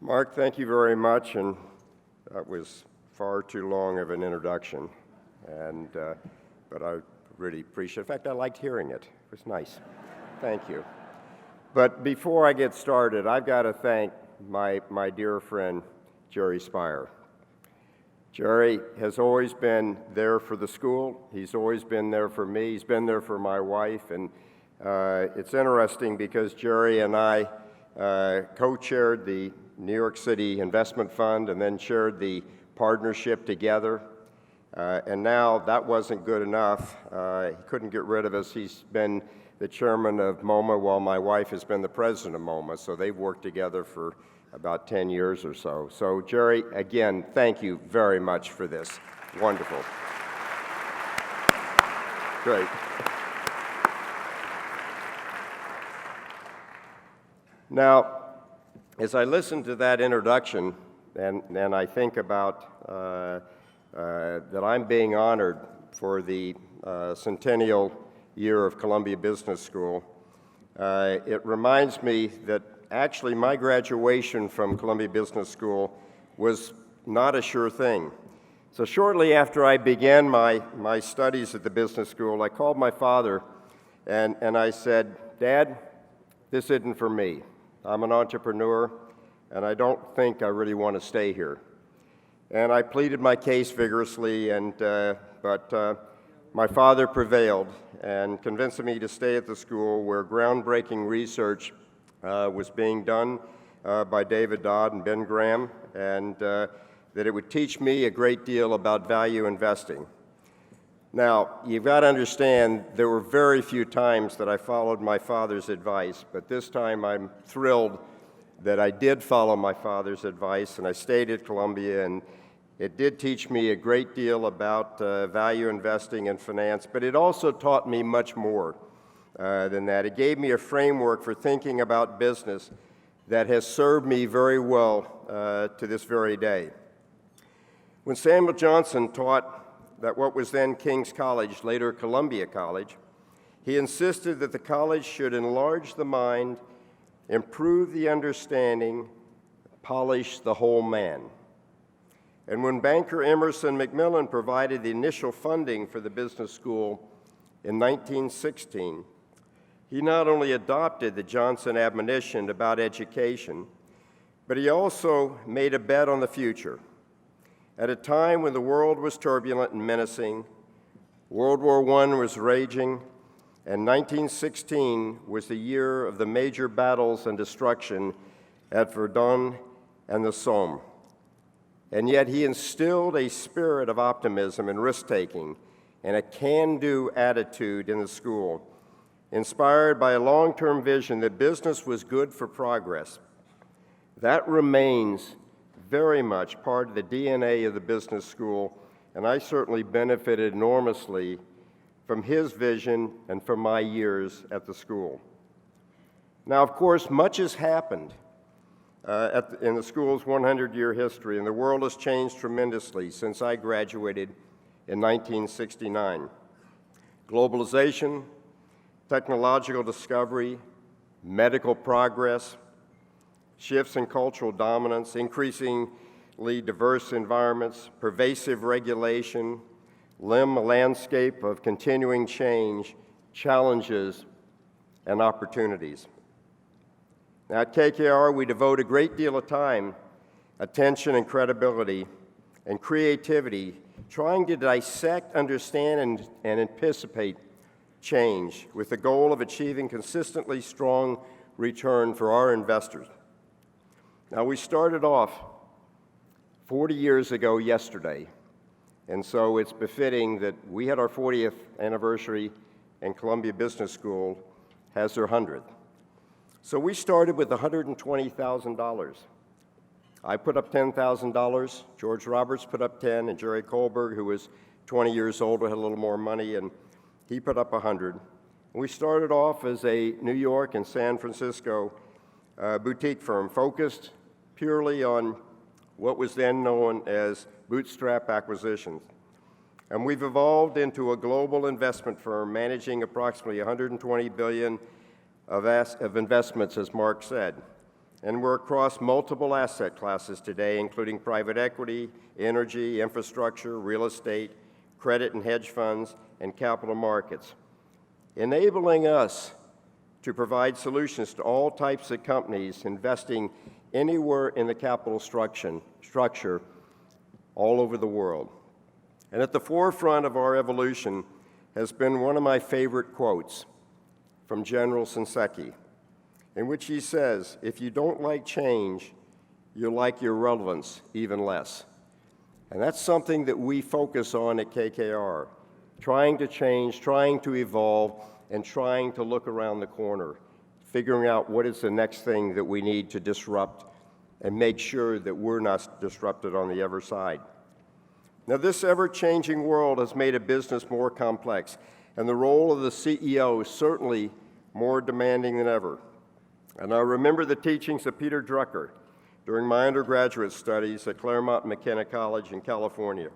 Mark, thank you very much, and that was far too long of an introduction, but I really appreciate it. In fact, I liked hearing it. It was nice. Thank you. But before I get started, I've got to thank my dear friend, Jerry Spire. Jerry has always been there for the school. He's always been there for me. He's been there for my wife, and it's interesting because Jerry and I co-chaired the New York City Investment Fund and then chaired the partnership together. And now that wasn't good enough. He couldn't get rid of us. He's been the chairman of MoMA while my wife has been the president of MoMA, so they've worked together for about 10 years or so. So Jerry, again, thank you very much for this. Wonderful. Great. Now, as I listen to that introduction, and I think about that I'm being honored for the Centennial year of Columbia Business School, it reminds me that actually my graduation from Columbia Business School was not a sure thing. So shortly after I began my studies at the business school, I called my father and I said, "Dad, this isn't for me. I'm an entrepreneur, and I don't think I really want to stay here." And I pleaded my case vigorously, but my father prevailed and convinced me to stay at the school where groundbreaking research was being done by David Dodd and Ben Graham, and that it would teach me a great deal about value investing. Now, you've got to understand, there were very few times that I followed my father's advice, but this time I'm thrilled that I did follow my father's advice, and I stayed at Columbia, and it did teach me a great deal about value investing and finance, but it also taught me much more than that. It gave me a framework for thinking about business that has served me very well to this very day. When Samuel Johnson taught at what was then King's College, later Columbia College, he insisted that the college should enlarge the mind, improve the understanding, polish the whole man. And when banker Emerson Macmillan provided the initial funding for the business school in 1916, he not only adopted the Johnson admonition about education, but he also made a bet on the future. At a time when the world was turbulent and menacing, World War I was raging, and 1916 was the year of the major battles and destruction at Verdun and the Somme. And yet he instilled a spirit of optimism and risk-taking and a can-do attitude in the school, inspired by a long-term vision that business was good for progress. That remains very much part of the DNA of the business school, and I certainly benefited enormously from his vision and from my years at the school. Now, of course, much has happened in the school's 100-year history, and the world has changed tremendously since I graduated in 1969. Globalization, technological discovery, medical progress, shifts in cultural dominance, increasingly diverse environments, pervasive regulation, a landscape of continuing change, challenges, and opportunities. Now, at KKR, we devote a great deal of time, attention, and credibility, and creativity trying to dissect, understand, and anticipate change with the goal of achieving consistently strong return for our investors. Now, we started off 40 years ago yesterday, and so it's befitting that we had our 40th anniversary and Columbia Business School has their 100th. So we started with $120,000. I put up $10,000, George Roberts put up 10, and Jerry Kohlberg, who was 20 years old, had a little more money, and he put up 100. We started off as a New York and San Francisco boutique firm focused purely on what was then known as bootstrap acquisitions. And we've evolved into a global investment firm managing approximately $120 billion of investments, as Mark said. and we're across multiple asset classes today, including private equity, energy, infrastructure, real estate, credit and hedge funds, and capital markets, enabling us to provide solutions to all types of companies investing anywhere in the capital structure all over the world. And at the forefront of our evolution has been one of my favorite quotes from General Shinseki, in which he says, "If you don't like change, you like your relevance even less." And that's something that we focus on at KKR, trying to change, trying to evolve, and trying to look around the corner, figuring out what is the next thing that we need to disrupt and make sure that we're not disrupted on the other side. Now, this ever-changing world has made a business more complex, and the role of the CEO is certainly more demanding than ever. And I remember the teachings of Peter Drucker during my undergraduate studies at Claremont McKenna College in California.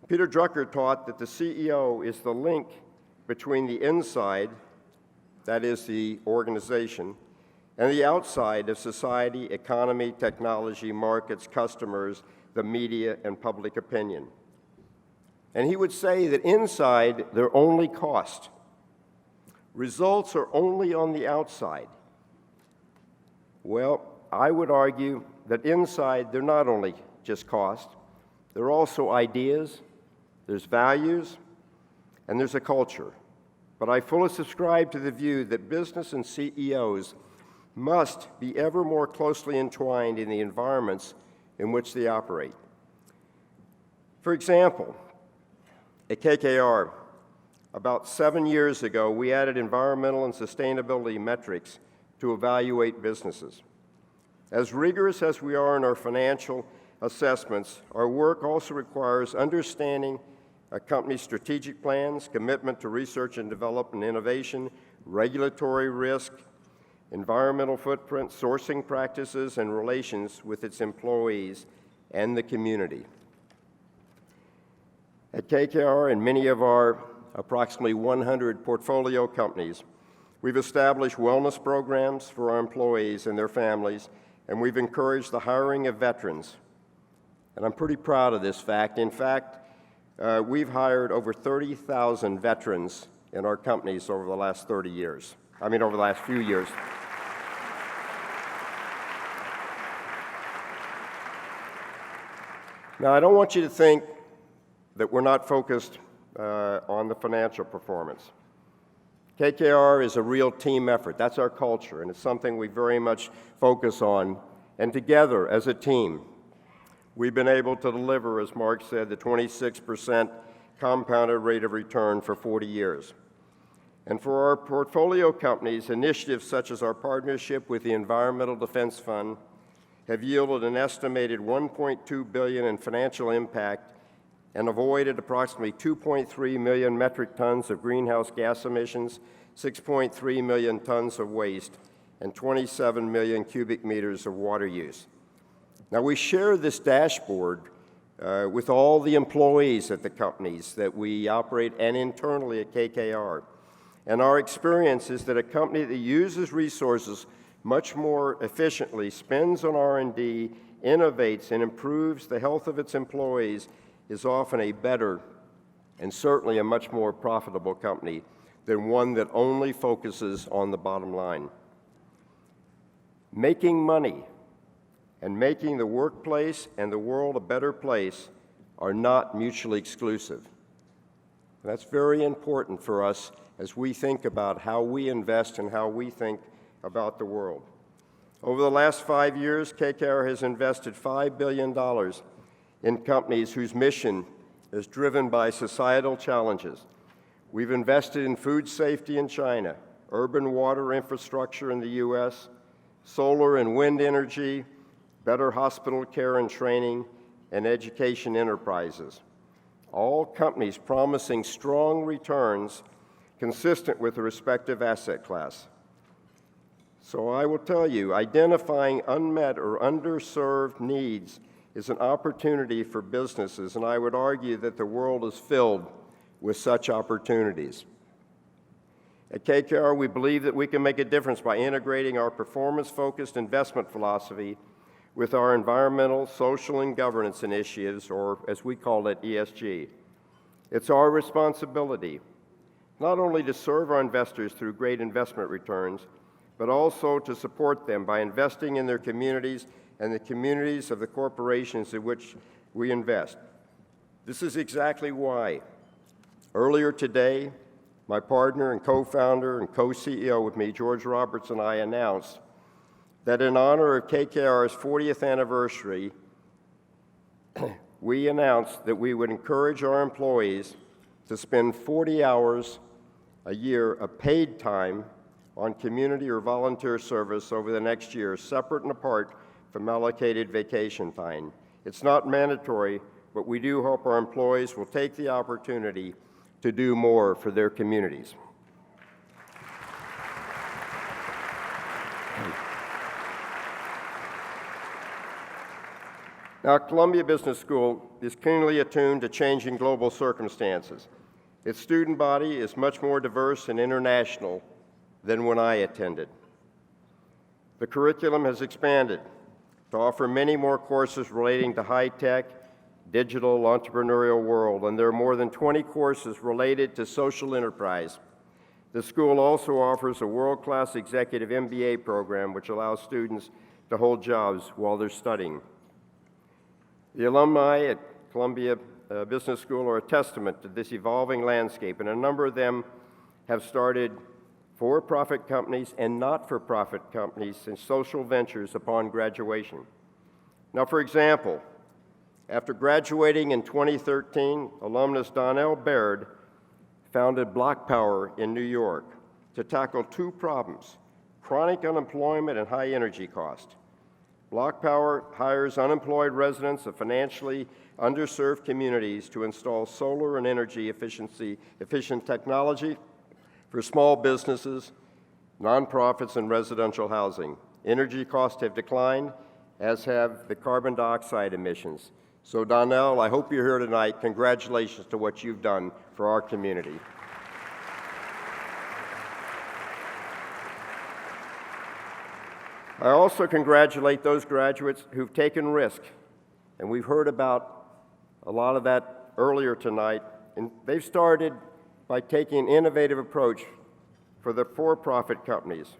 Peter Drucker taught that the CEO is the link between the inside, that is the organization, and the outside of society, economy, technology, markets, customers, the media, and public opinion. And he would say that inside, they're only cost. Results are only on the outside. Well, I would argue that inside, they're not only just cost, they're also ideas, there's values, and there's a culture. But I fully subscribe to the view that business and CEOs must be ever more closely entwined in the environments in which they operate. For example, at KKR, about 7 years ago, we added environmental and sustainability metrics to evaluate businesses. As rigorous as we are in our financial assessments, our work also requires understanding a company's strategic plans, commitment to research and development and innovation, regulatory risk, environmental footprint, sourcing practices, and relations with its employees and the community. At KKR and many of our approximately 100 portfolio companies, we've established wellness programs for our employees and their families, and we've encouraged the hiring of veterans. And I'm pretty proud of this fact. In fact, we've hired over 30,000 veterans in our companies over the last over the last few years. Now, I don't want you to think that we're not focused on the financial performance. KKR is a real team effort. That's our culture, and it's something we very much focus on. And together, as a team, we've been able to deliver, as Mark said, the 26% compounded rate of return for 40 years. And for our portfolio companies, initiatives such as our partnership with the Environmental Defense Fund have yielded an estimated $1.2 billion in financial impact and avoided approximately 2.3 million metric tons of greenhouse gas emissions, 6.3 million tons of waste, and 27 million cubic meters of water use. Now, we share this dashboard with all the employees at the companies that we operate and internally at KKR. And our experience is that a company that uses resources much more efficiently, spends on R&D, innovates, and improves the health of its employees is often a better and certainly a much more profitable company than one that only focuses on the bottom line. Making money and making the workplace and the world a better place are not mutually exclusive. That's very important for us as we think about how we invest and how we think about the world. Over the last 5 years, KKR has invested $5 billion in companies whose mission is driven by societal challenges. We've invested in food safety in China, urban water infrastructure in the U.S., solar and wind energy, better hospital care and training, and education enterprises. All companies promising strong returns consistent with the respective asset class. So I will tell you, identifying unmet or underserved needs is an opportunity for businesses, and I would argue that the world is filled with such opportunities. At KKR, we believe that we can make a difference by integrating our performance-focused investment philosophy with our environmental, social, and governance initiatives, or as we call it, ESG. It's our responsibility not only to serve our investors through great investment returns, but also to support them by investing in their communities and the communities of the corporations in which we invest. This is exactly why earlier today, my partner and co-founder and co-CEO with me, George Roberts, and I announced that in honor of KKR's 40th anniversary, we announced that we would encourage our employees to spend 40 hours a year of paid time on community or volunteer service over the next year, separate and apart from allocated vacation time. It's not mandatory, but we do hope our employees will take the opportunity to do more for their communities. Now, Columbia Business School is keenly attuned to changing global circumstances. Its student body is much more diverse and international than when I attended. The curriculum has expanded to offer many more courses relating to high-tech, digital, entrepreneurial world, and there are more than 20 courses related to social enterprise. The school also offers a world-class executive MBA program which allows students to hold jobs while they're studying. The alumni at Columbia Business School are a testament to this evolving landscape, and a number of them have started for-profit companies and not-for-profit companies and social ventures upon graduation. Now, for example, after graduating in 2013, alumnus Donnell Baird founded Block Power in New York to tackle two problems: chronic unemployment and high energy cost. Block Power hires unemployed residents of financially underserved communities to install solar and energy efficient technology for small businesses, nonprofits, and residential housing. Energy costs have declined, as have the carbon dioxide emissions. So Donnell, I hope you're here tonight. Congratulations to what you've done for our community. I also congratulate those graduates who've taken risk, and we've heard about a lot of that earlier tonight, and they've started by taking an innovative approach for the for-profit companies.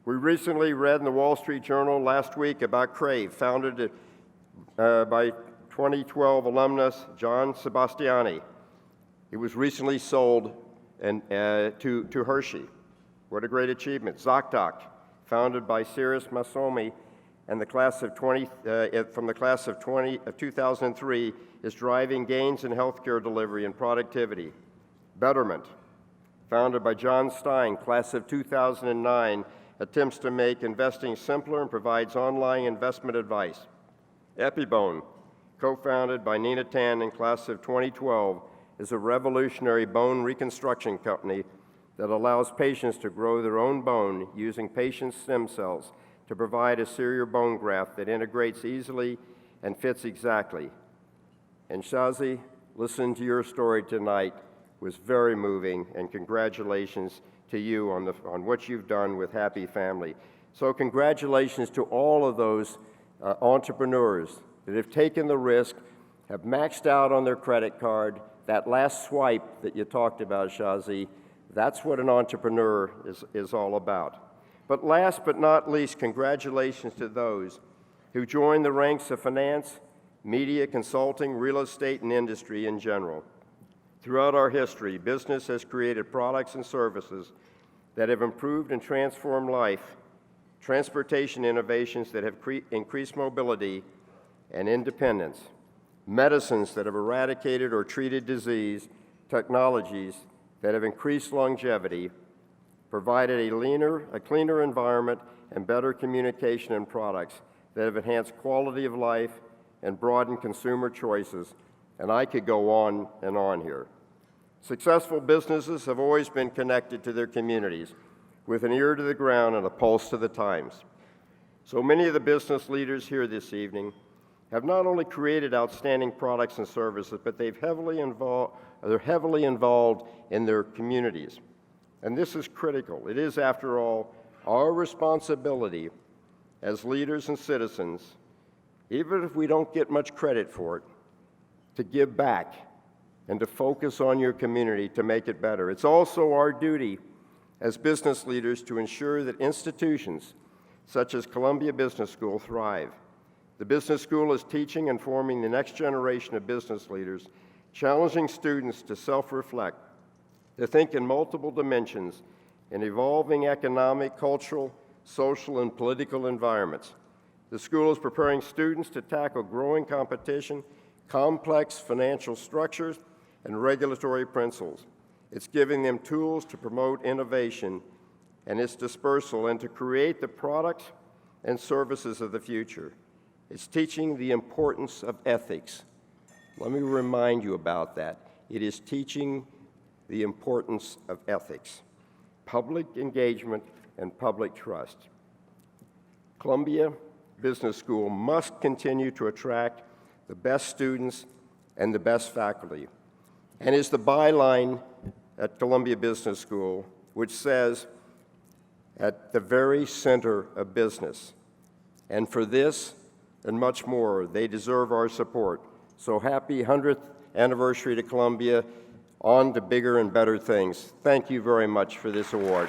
We recently read in the Wall Street Journal last week about Kravis, founded by 2012 alumnus John Sebastiani. He was recently sold to Hershey. What a great achievement. ZocDoc, founded by Cyrus Masomi, and the class of 2003, is driving gains in healthcare delivery and productivity. Betterment, founded by John Stein, class of 2009, attempts to make investing simpler and provides online investment advice. Epibone, co-founded by Nina Tan in class of 2012, is a revolutionary bone reconstruction company that allows patients to grow their own bone using patient stem cells to provide a serial bone graft that integrates easily and fits exactly. And Shazi, listening to your story tonight was very moving, and congratulations to you on what you've done with Happy Family. So congratulations to all of those entrepreneurs that have taken the risk, have maxed out on their credit card. That last swipe that you talked about, Shazi, that's what an entrepreneur is all about. But last but not least, congratulations to those who joined the ranks of finance, media, consulting, real estate, and industry in general. Throughout our history, business has created products and services that have improved and transformed life, transportation innovations that have increased mobility and independence, medicines that have eradicated or treated disease, technologies that have increased longevity, provided a cleaner environment, and better communication and products that have enhanced quality of life and broadened consumer choices, and I could go on and on here. Successful businesses have always been connected to their communities with an ear to the ground and a pulse to the times. So many of the business leaders here this evening have not only created outstanding products and services, but they're heavily involved in their communities. And this is critical. It is, after all, our responsibility as leaders and citizens, even if we don't get much credit for it, to give back and to focus on your community to make it better. It's also our duty as business leaders to ensure that institutions such as Columbia Business School thrive. The business school is teaching and forming the next generation of business leaders, challenging students to self-reflect, to think in multiple dimensions in evolving economic, cultural, social, and political environments. The school is preparing students to tackle growing competition, complex financial structures, and regulatory principles. It's giving them tools to promote innovation and its dispersal and to create the products and services of the future. It's teaching the importance of ethics. Let me remind you about that. It is teaching the importance of ethics, public engagement, and public trust. Columbia Business School must continue to attract the best students and the best faculty, and is the byline at Columbia Business School, which says, at the very center of business. And for this and much more, they deserve our support. So happy 100th anniversary to Columbia. On to bigger and better things. Thank you very much for this award.